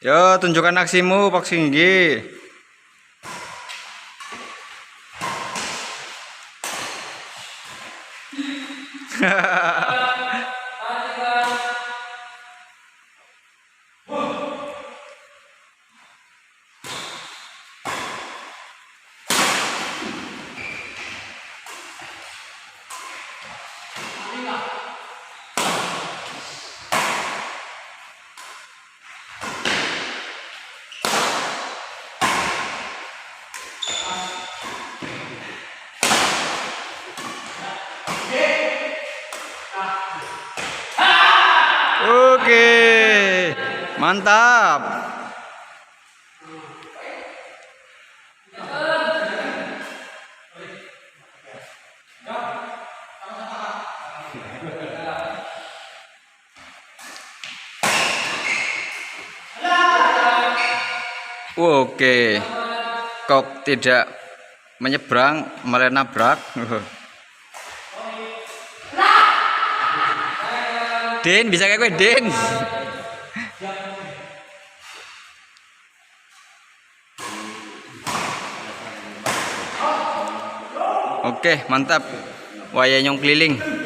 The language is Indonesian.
Yo, tunjukkan aksimu, Pak Singgi. Oke, mantap. Oke, kok tidak menyeberang, malah nabrak. Din, bisa kayak gue, Din. Oke, mantap. Wayang keliling.